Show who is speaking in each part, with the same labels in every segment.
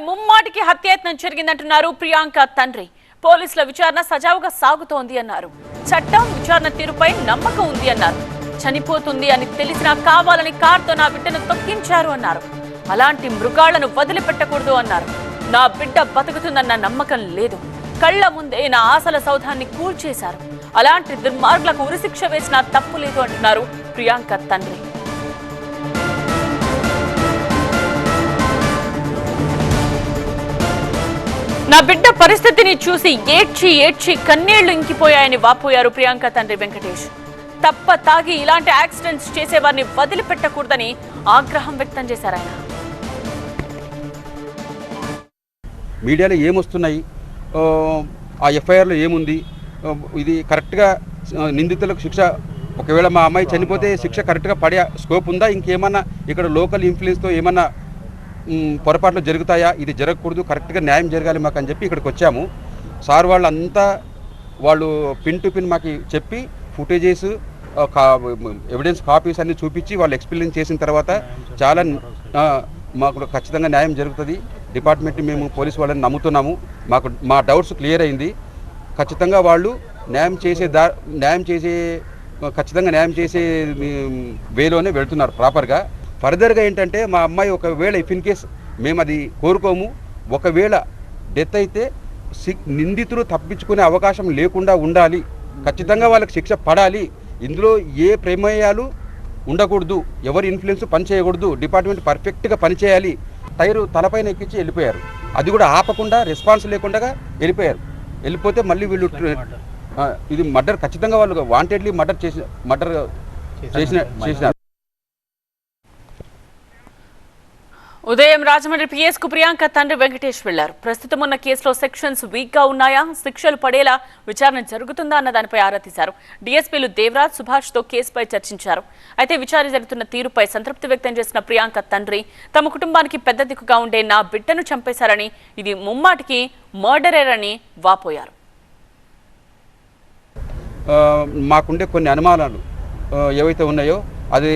Speaker 1: ముమ్మాటికి హత్యాయత్నం జరిగిందంటున్నారు ప్రియాంక తండ్రి. పోలీసుల విచారణ సజావుగా సాగుతోంది అన్నారు. చట్టం విచారణ తీరుపై నమ్మకం ఉంది అన్నారు. చనిపోతుంది అని తెలిసినా కావాలని కార్తో నా బిడ్డను తొక్కించారు అన్నారు. అలాంటి మృగాళ్లను వదిలిపెట్టకూడదు అన్నారు. నా బిడ్డ బతుకుతుందన్న నమ్మకం లేదు. కళ్ల ముందే నా ఆశల సౌధాన్ని కూల్చేశారు. అలాంటి దుర్మార్గులకు ఉరిశిక్ష వేసినా తప్పు లేదు అంటున్నారు ప్రియాంక తండ్రి. నా బిడ్డ పరిస్థితిని చూసి ఏడ్చి ఏడ్చి కన్నీళ్లు ఇంకిపోయాయని వాపోయారు ప్రియాంక తండ్రి వెంకటేష్. తప్ప తాగి ఇలాంటి యాక్సిడెంట్స్ చేసేవారిని వదిలిపెట్టకూడదని ఆగ్రహం వ్యక్తం చేశారు ఆయన.
Speaker 2: మీడియాలో ఏమొస్తున్నాయి, ఆ ఎఫ్ఐఆర్లో ఏముంది, ఇది కరెక్ట్గా నిందితులకు శిక్ష, ఒకవేళ మా అమ్మాయి చనిపోతే శిక్ష కరెక్ట్గా పడే స్కోప్ ఉందా, ఇంకేమన్నా ఇక్కడ లోకల్ ఇన్ఫ్లుయెన్స్తో ఏమన్నా పొరపాట్లు జరుగుతాయా, ఇది జరగకూడదు, కరెక్ట్గా న్యాయం జరగాలి మాకు అని చెప్పి ఇక్కడికి వచ్చాము. సార్ వాళ్ళు పిన్ టు పిన్ మాకు చెప్పి ఫుటేజెస్, ఎవిడెన్స్ కాపీస్ అన్ని చూపించి వాళ్ళు ఎక్స్ప్లెయిన్ చేసిన తర్వాత చాలా మాకు ఖచ్చితంగా న్యాయం జరుగుతుంది. డిపార్ట్మెంట్ని మేము పోలీసు వాళ్ళని నమ్ముతున్నాము. మా డౌట్స్ క్లియర్ అయింది. ఖచ్చితంగా వాళ్ళు ఖచ్చితంగా న్యాయం చేసే వేలోనే వెళ్తున్నారు ప్రాపర్గా. ఫర్దర్గా ఏంటంటే మా అమ్మాయి ఒకవేళ ఇఫ్ ఇన్ కేస్ మేము అది కోరుకోము, ఒకవేళ డెత్ అయితే నిందితులు తప్పించుకునే అవకాశం లేకుండా ఉండాలి. ఖచ్చితంగా వాళ్ళకి శిక్ష పడాలి. ఇందులో ఏ ప్రమేయాలు ఉండకూడదు, ఎవరి ఇన్ఫ్లుయెన్స్ పనిచేయకూడదు. డిపార్ట్మెంట్ పర్ఫెక్ట్గా పనిచేయాలి. టైరు తలపైన ఎక్కించి వెళ్ళిపోయారు. అది కూడా ఆపకుండా రెస్పాన్స్ లేకుండా వెళ్ళిపోతే మళ్ళీ వీళ్ళు ఇది మర్డర్, ఖచ్చితంగా వాళ్ళు వాంటెడ్లీ మర్డర్ చేసినారు.
Speaker 1: ఉదయం రాజమండ్రి పిఎస్ కు ప్రియాంక తండ్రి వెంకటేష్ వెళ్లారు. ప్రస్తుతం ఉన్న కేసులో సెక్షన్స్ వీక్ గా ఉన్నాయా, శిక్షలు పడేలా విచారణ జరుగుతుందా అన్న దానిపై ఆరా తీశారు. డీఎస్పీలు దేవరాజ్, సుభాష్ తో కేసుపై చర్చించారు. అయితే విచారణ జరుగుతున్న తీరుపై సంతృప్తి వ్యక్తం చేసిన ప్రియాంక తండ్రి తమ కుటుంబానికి పెద్ద దిక్కుగా ఉండే నా బిడ్డను చంపేశారని, ఇది ముమ్మాటికి మర్డరేర్ అని వాపోయారు.
Speaker 2: మాకుండే కొన్ని అనుమానాలు ఏవైతే ఉన్నాయో అది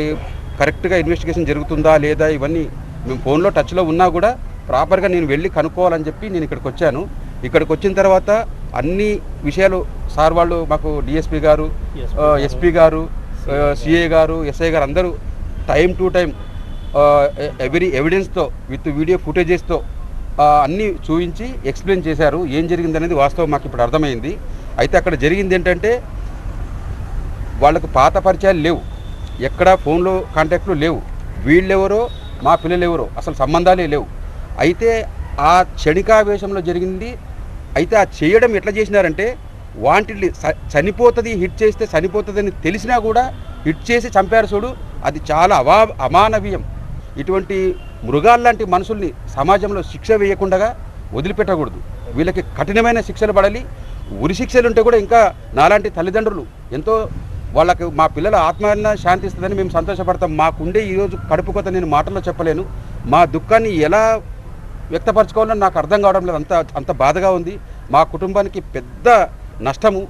Speaker 2: కరెక్ట్గా ఇన్వెస్టిగేషన్ జరుగుతుందా లేదా, ఇవన్నీ మేము ఫోన్లో టచ్లో ఉన్నా కూడా ప్రాపర్గా నేను వెళ్ళి కనుక్కోవాలని చెప్పి నేను ఇక్కడికి వచ్చాను. ఇక్కడికి వచ్చిన తర్వాత అన్ని విషయాలు సార్ వాళ్ళు మాకు డిఎస్పీ గారు, ఎస్పీ గారు, సిఏ గారు, ఎస్ఐ గారు అందరూ టైం టు టైం ఎవ్రీ ఎవిడెన్స్తో విత్ వీడియో ఫుటేజెస్తో అన్నీ చూపించి ఎక్స్ప్లెయిన్ చేశారు. ఏం జరిగిందనేది వాస్తవం మాకు ఇప్పుడు అర్థమైంది. అయితే అక్కడ జరిగింది ఏంటంటే వాళ్ళకు పాత పరిచయాలు లేవు, ఎక్కడ ఫోన్లో కాంటాక్ట్లు లేవు, వీళ్ళెవరో మా పిల్లలు ఎవరో అసలు సంబంధాలే లేవు. అయితే ఆ క్షణికావేశంలో జరిగింది. అయితే ఆ చేయడం ఎట్లా చేసినారంటే వాంటెడ్లీ చనిపోతుంది, హిట్ చేస్తే చనిపోతుందని తెలిసినా కూడా హిట్ చేసి చంపారు చూడు. అది చాలా అమానవీయం. ఇటువంటి మృగాల్లాంటి మనుషుల్ని సమాజంలో శిక్ష వేయకుండా వదిలిపెట్టకూడదు. వీళ్ళకి కఠినమైన శిక్షలు పడాలి. ఉరి శిక్షలు ఉంటే కూడా ఇంకా నాలాంటి తల్లిదండ్రులు ఎంతో వాళ్ళకి మా పిల్లల ఆత్మహత్య శాంతిస్తుందని మేము సంతోషపడతాం. మాకుండే ఈరోజు కడుపు కొత్త నేను మాటల్లో చెప్పలేను. మా దుఃఖాన్ని ఎలా వ్యక్తపరచుకోవాలో నాకు అర్థం కావడం లేదు. అంత బాధగా ఉంది. మా కుటుంబానికి పెద్ద నష్టము.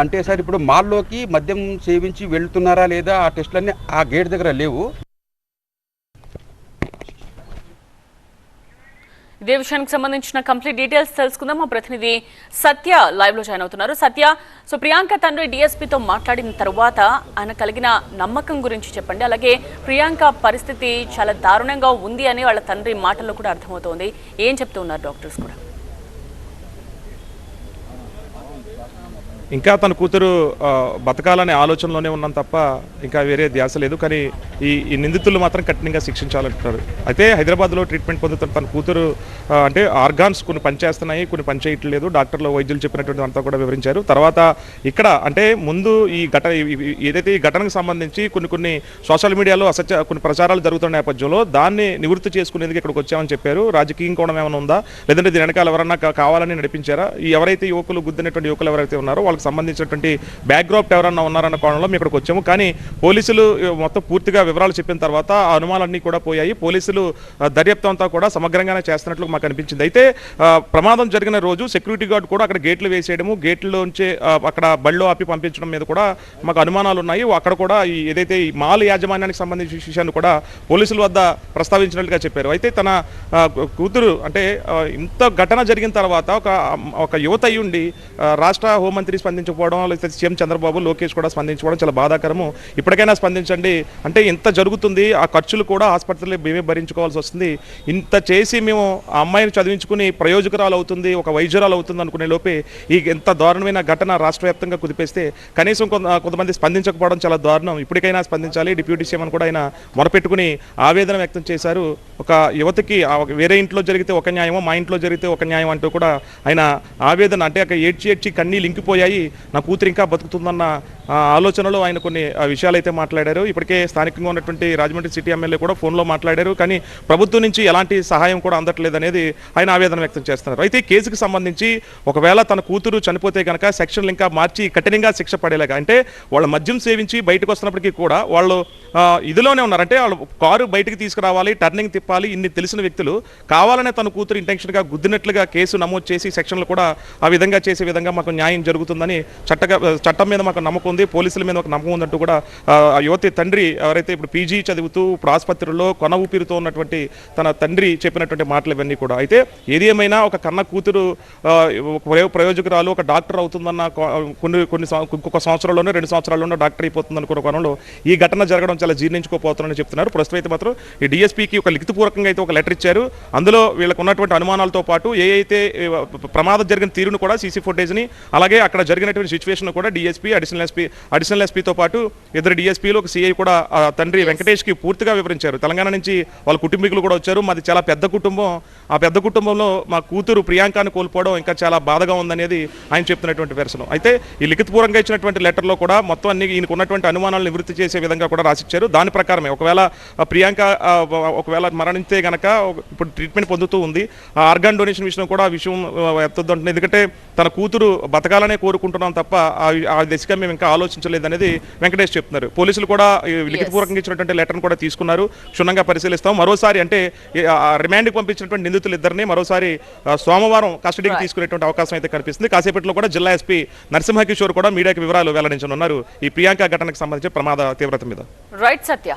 Speaker 2: అంటే సార్ ఇప్పుడు మాల్లోకి మద్యం సేవించి వెళ్తున్నారా లేదా ఆ టెస్టులన్నీ ఆ గేట్ దగ్గర లేవు.
Speaker 1: ఇదే విషయానికి సంబంధించిన కంప్లీట్ డీటెయిల్స్ తెలుసుకుందాం. మా ప్రతినిధి సత్య లైవ్ లో జాయిన్ అవుతున్నారు. సత్య, సో ప్రియాంక తండ్రి డిఎస్పీతో మాట్లాడిన తర్వాత ఆయన కలిగిన నమ్మకం గురించి చెప్పండి. అలాగే ప్రియాంక పరిస్థితి చాలా దారుణంగా ఉంది అని వాళ్ళ తండ్రి మాటల్లో కూడా అర్థమవుతోంది. ఏం చెప్తూ ఉన్నారు డాక్టర్స్ కూడా?
Speaker 3: ఇంకా తన కూతురు బతకాలనే ఆలోచనలోనే ఉన్నాం తప్ప ఇంకా వేరే ధ్యాస లేదు. కానీ ఈ నిందితులు మాత్రం కఠినంగా శిక్షించాలంటున్నారు. అయితే హైదరాబాద్లో ట్రీట్మెంట్ పొందుతున్న తన కూతురు అంటే ఆర్గాన్స్ కొన్ని పనిచేస్తున్నాయి, కొన్ని పనిచేయట్లేదు. డాక్టర్లు, వైద్యులు చెప్పినటువంటి అంతా కూడా వివరించారు. తర్వాత ఇక్కడ అంటే ముందు ఏదైతే ఈ ఘటనకు సంబంధించి కొన్ని సోషల్ మీడియాలో కొన్ని ప్రచారాలు జరుగుతున్న నేపథ్యంలో దాన్ని నివృత్తి చేసుకునేందుకు ఇక్కడికి వచ్చామని చెప్పారు. రాజకీయం కూడా ఏమైనా ఉందా, లేదంటే దీని వెనకాల ఎవరన్నా కావాలని నడిపించారా? ఈ ఎవరైతే యువకులు గుద్దినటువంటి యువకులు ఎవరైతే ఉన్నారో ప్రమాదాలకు సంబంధించినటువంటి బ్యాక్గ్రౌండ్ ఎవరన్నా ఉన్నారన్న కోణంలో మేము ఇక్కడికి వచ్చాము. కానీ పోలీసులు మొత్తం పూర్తిగా వివరాలు చెప్పిన తర్వాత ఆ అనుమానాలన్నీ కూడా పోయాయి. పోలీసులు దర్యాప్తు అంతా కూడా సమగ్రంగానే చేస్తున్నట్లు మాకు అనిపించింది. అయితే ప్రమాదం జరిగిన రోజు సెక్యూరిటీ గార్డ్ కూడా అక్కడ గేట్లు వేసేయడము, గేట్లోంచి అక్కడ బళ్ళు ఆపి పంపించడం మీద కూడా మాకు అనుమానాలు ఉన్నాయి. అక్కడ కూడా ఏదైతే ఈ మాల్ యాజమాన్యానికి సంబంధించిన విషయాన్ని కూడా పోలీసుల వద్ద ప్రస్తావించినట్లుగా చెప్పారు. అయితే తన కూతురు అంటే ఇంత ఘటన జరిగిన తర్వాత ఒక యువత అయ్యుండి రాష్ట్ర హోంమంత్రి స్పందించకపోవడం, లేకపోతే సీఎం చంద్రబాబు, లోకేష్ కూడా స్పందించకపోవడం చాలా బాధాకరము. ఇప్పటికైనా స్పందించండి. అంటే ఇంత జరుగుతుంది, ఆ ఖర్చులు కూడా ఆసుపత్రిలో మేమే భరించుకోవాల్సి వస్తుంది. ఇంత చేసి మేము ఆ అమ్మాయిని చదివించుకుని ప్రయోజకురాలు అవుతుంది, ఒక వైద్యురాలు అవుతుంది అనుకునే లోపే ఈ ఎంత దారుణమైన ఘటన రాష్ట్ర వ్యాప్తంగా కుదిపేస్తే కనీసం కొంతమంది స్పందించకపోవడం చాలా దారుణం. ఇప్పటికైనా స్పందించాలి. డిప్యూటీ సీఎం అని కూడా ఆయన మొరపెట్టుకుని ఆవేదన వ్యక్తం చేశారు. ఒక యువతకి వేరే ఇంట్లో జరిగితే ఒక న్యాయమో, మా ఇంట్లో జరిగితే ఒక న్యాయం అంటూ కూడా ఆయన ఆవేదన, అంటే అక్కడ ఏడ్చి కన్నీళ్ళు ఇంకిపోయాయి, నా కూతురు ఇంకా బతుకుతుందన్న ఆలోచనలో ఆయన కొన్ని విషయాలు అయితే మాట్లాడారు. ఇప్పటికే స్థానికంగా ఉన్నటువంటి రాజమండ్రి సిటీ ఎమ్మెల్యే కూడా ఫోన్లో మాట్లాడారు. కానీ ప్రభుత్వం నుంచి ఎలాంటి సహాయం కూడా అందట్లేదు అనేది ఆయన ఆవేదన వ్యక్తం చేస్తున్నారు. అయితే ఈ కేసుకు సంబంధించి ఒకవేళ తన కూతురు చనిపోతే కనుక సెక్షన్లు ఇంకా మార్చి కఠినంగా శిక్ష పడేలాగా, అంటే వాళ్ళు మద్యం సేవించి బయటకు వస్తున్నప్పటికీ కూడా వాళ్ళు ఇదిలోనే ఉన్నారు. అంటే వాళ్ళు కారు బయటికి తీసుకురావాలి, టర్నింగ్ తిప్పాలి, ఇన్ని తెలిసిన వ్యక్తులు కావాలనే తన కూతురు ఇంటెన్షన్గా గుద్దినట్లుగా కేసు నమోదు చేసి సెక్షన్లు కూడా ఆ విధంగా చేసే విధంగా మాకు న్యాయం జరుగుతుందని చట్టం మీద మాకు నమ్మకం ఉంది, పోలీసుల మీద ఒక నమ్మకం ఉందంటూ కూడా యువతి తండ్రి ఎవరైతే ఇప్పుడు పీజీ చదువుతూ ఇప్పుడు ఆసుపత్రుల్లో కొన ఊపిరితో ఉన్నటువంటి తన తండ్రి చెప్పినటువంటి మాటలు ఇవన్నీ కూడా. అయితే ఏది ఏమైనా ఒక కన్న కూతురు ప్రయోజకురాలు ఒక డాక్టర్ అవుతుందన్న ఇంకొక సంవత్సరాల్లోనే 2 సంవత్సరాల్లోనే డాక్టర్ అయిపోతుంది అనుకున్న కోణంలో ఈ ఘటన జరగడం చాలా జీర్ణించుకోపోతున్నారని చెప్తున్నారు. ప్రస్తుతం అయితే మాత్రం ఈ డిఎస్పీకి ఒక లిఖితపూర్వకంగా అయితే ఒక లెటర్ ఇచ్చారు. అందులో వీళ్ళకు ఉన్నటువంటి అనుమానాలతో పాటు ఏ ప్రమాదం జరిగిన తీరును కూడా, సీసీ ఫుటేజ్ని, అలాగే అక్కడ జరిగినటువంటి సిచ్యువేషన్ కూడా డిఎస్పీ, అడిషనల్ ఎస్పీతో పాటు 2 డిఎస్పీలు, ఒక సిఐ కూడా తండ్రి వెంకటేష్కి పూర్తిగా వివరించారు. తెలంగాణ నుంచి వాళ్ళ కుటుంబీకులు కూడా వచ్చారు. మాది చాలా పెద్ద కుటుంబం, ఆ పెద్ద కుటుంబంలో మా కూతురు ప్రియాంకను కోల్పోవడం ఇంకా చాలా బాధగా ఉందనేది ఆయన చెప్తున్నటువంటి వెర్షన్. అయితే ఈ లిఖితపూర్వకంగా ఇచ్చినటువంటి లెటర్లో కూడా మొత్తం అన్ని ఈయనకు ఉన్నటువంటి అనుమానాలను నివృత్తి చేసే విధంగా కూడా రాసిచ్చారు. దాని ప్రకారమే ఒకవేళ ప్రియాంక మరణిస్తే గనక ఇప్పుడు ట్రీట్మెంట్ పొందుతూ ఉంది. ఆర్గాన్ డొనేషన్ విషయం కూడా ఆ విషయం ఎత్తుద్దంటుంది. ఎందుకంటే తన కూతురు బతకాలనే కోరుకుంటున్నాం తప్ప ఆ దిశగా మేము ఇంకా ఆలోచించలేదనేది వెంకటేష్ చెప్తున్నారు. పోలీసులు కూడా లిఖితపూర్వకంగా ఇచ్చినటువంటి లెటర్ను కూడా తీసుకున్నారు. క్షుణ్ణంగా పరిశీలిస్తాం. మరోసారి అంటే రిమాండ్కి పంపించినటువంటి నిందితులు ఇద్దరిని మరోసారి సోమవారం కస్టడీకి తీసుకునేటువంటి అవకాశం అయితే కనిపిస్తుంది. కాసేపట్లో కూడా జిల్లా ఎస్పీ నరసింహకిషోర్ కూడా మీడియాకి వివరాలు వెల్లడించనున్నారు ఈ ప్రియాంక ఘటనకు సంబంధించి ప్రమాద తీవ్రత మీద.
Speaker 1: రైట్ సత్య.